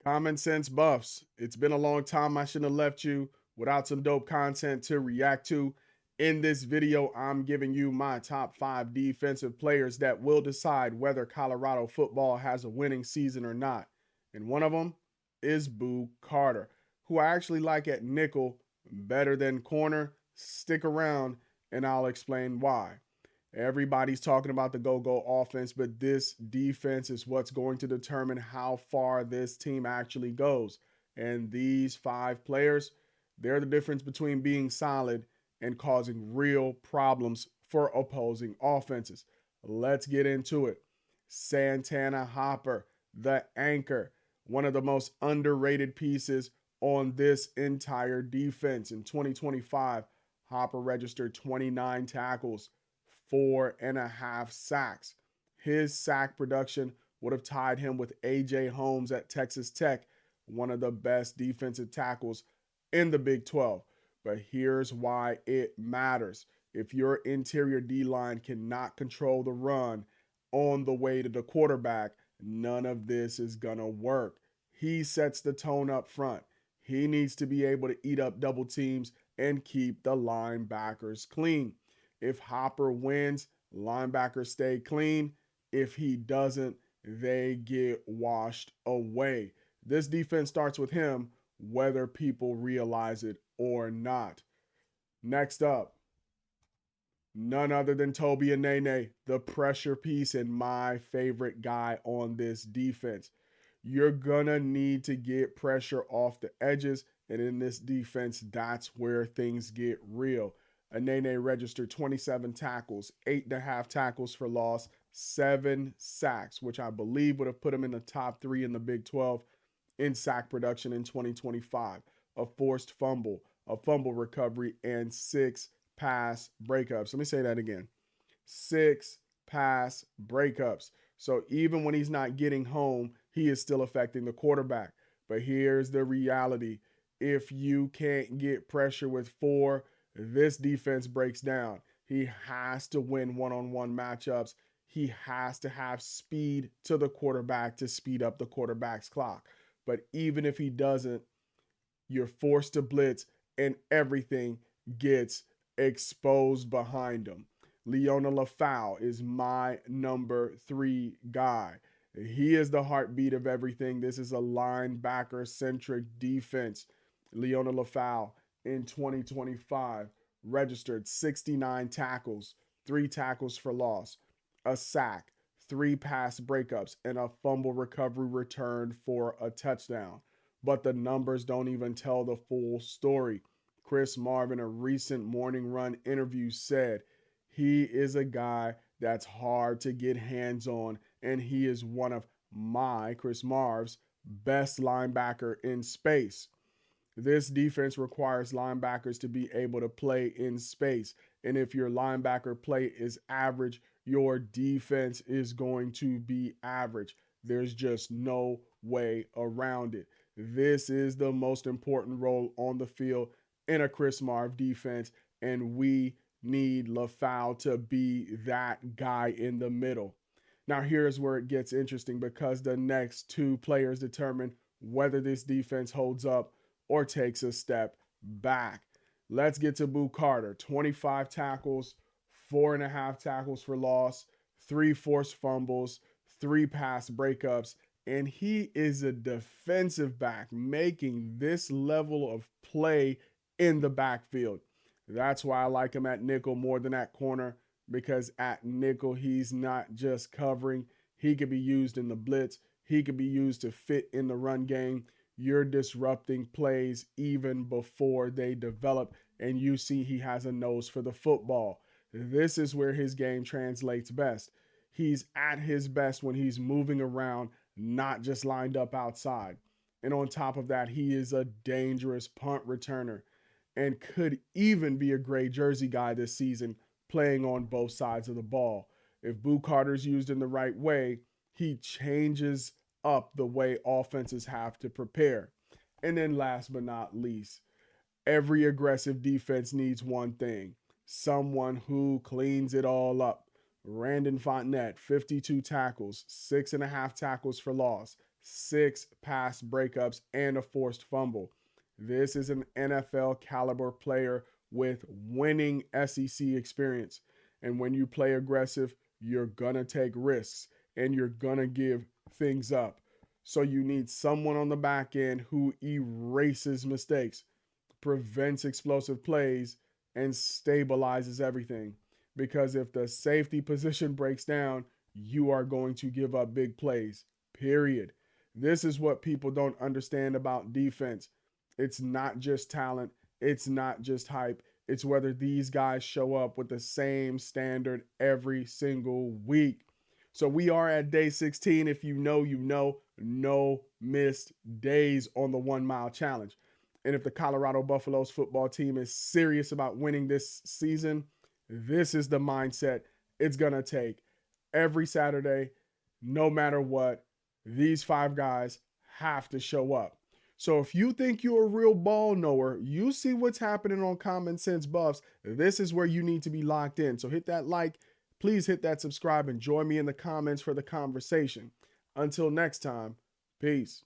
Common sense buffs. It's been a long time. I shouldn't have left you without some dope content to react to. In this video, I'm giving you my top 5 defensive players that will decide whether Colorado football has a winning season or not. And one of them is Boo Carter, who I actually like at nickel better than corner. Stick around and I'll explain why. Everybody's talking about the go offense, but this defense is what's going to determine how far this team actually goes. And these 5 players, they're the difference between being solid and causing real problems for opposing offenses. Let's get into it. Santana Hopper, the anchor, one of the most underrated pieces on this entire defense. In 2025, Hopper registered 29 tackles, 4.5 sacks. His sack production would have tied him with A.J. Holmes at Texas Tech, one of the best defensive tackles in the Big 12. But here's why it matters. If your interior D line cannot control the run on the way to the quarterback, none of this is going to work. He sets the tone up front. He needs to be able to eat up double teams and keep the linebackers clean. If Hopper wins, linebackers stay clean. If he doesn't, they get washed away. This defense starts with him, whether people realize it or not. Next up, none other than Toby Anene, the pressure piece and my favorite guy on this defense. You're going to need to get pressure off the edges, and in this defense, that's where things get real. Anene registered 27 tackles, 8.5 tackles for loss, 7 sacks, which I believe would have put him in the top 3 in the Big 12 in sack production in 2025. A forced fumble, a fumble recovery, and 6 pass breakups. Let me say that again. 6 pass breakups. So even when he's not getting home, he is still affecting the quarterback. But here's the reality. If you can't get pressure with 4, this defense breaks down. He has to win one-on-one matchups. He has to have speed to the quarterback to speed up the quarterback's clock. But even if he doesn't, you're forced to blitz and everything gets exposed behind him. Liona Lefau is my number 3 guy. He is the heartbeat of everything. This is a linebacker centric defense. Liona Lefau in 2025 registered 69 tackles, 3 tackles for loss, a sack, 3 pass breakups, and a fumble recovery return for a touchdown. But the numbers don't even tell the full story. Chris Marv, in a recent Morning Run interview, said he is a guy that's hard to get hands on, and he is one of Chris Marv's, best linebacker in space. This defense requires linebackers to be able to play in space. And if your linebacker play is average, your defense is going to be average. There's just no way around it. This is the most important role on the field in a Chris Marv defense, and we need Lefau to be that guy in the middle. Now, here's where it gets interesting because the next 2 players determine whether this defense holds up or takes a step back. Let's get to Boo Carter. 25 tackles, 4.5 tackles for loss, 3 forced fumbles, 3 pass breakups, and he is a defensive back making this level of play in the backfield. That's why I like him at nickel more than at corner, because at nickel, he's not just covering. He could be used in the blitz. He could be used to fit in the run game. You're disrupting plays even before they develop, and you see he has a nose for the football. This is where his game translates best. He's at his best when he's moving around, not just lined up outside. And on top of that, he is a dangerous punt returner and could even be a gray jersey guy this season, playing on both sides of the ball. If Boo Carter's used in the right way, he changes up the way offenses have to prepare. And then last but not least, every aggressive defense needs one thing: someone who cleans it all up. Randon Fontenette, 52 tackles, 6.5 tackles for loss, 6 pass breakups, and a forced fumble. This is an NFL caliber player with winning SEC experience. And when you play aggressive, you're going to take risks and you're going to give things up. So you need someone on the back end who erases mistakes, prevents explosive plays, and stabilizes everything. Because if the safety position breaks down, you are going to give up big plays, period. This is what people don't understand about defense. It's not just talent, it's not just hype. It's whether these guys show up with the same standard every single week. So we are at day 16. If you know, you know, no missed days on the 1 mile challenge. And if the Colorado Buffaloes football team is serious about winning this season, this is the mindset it's going to take every Saturday, no matter what. These 5 guys have to show up. So if you think you're a real ball knower, you see what's happening on Common Sense Buffs, this is where you need to be locked in. So hit that like, please hit that subscribe, and join me in the comments for the conversation. Until next time, peace.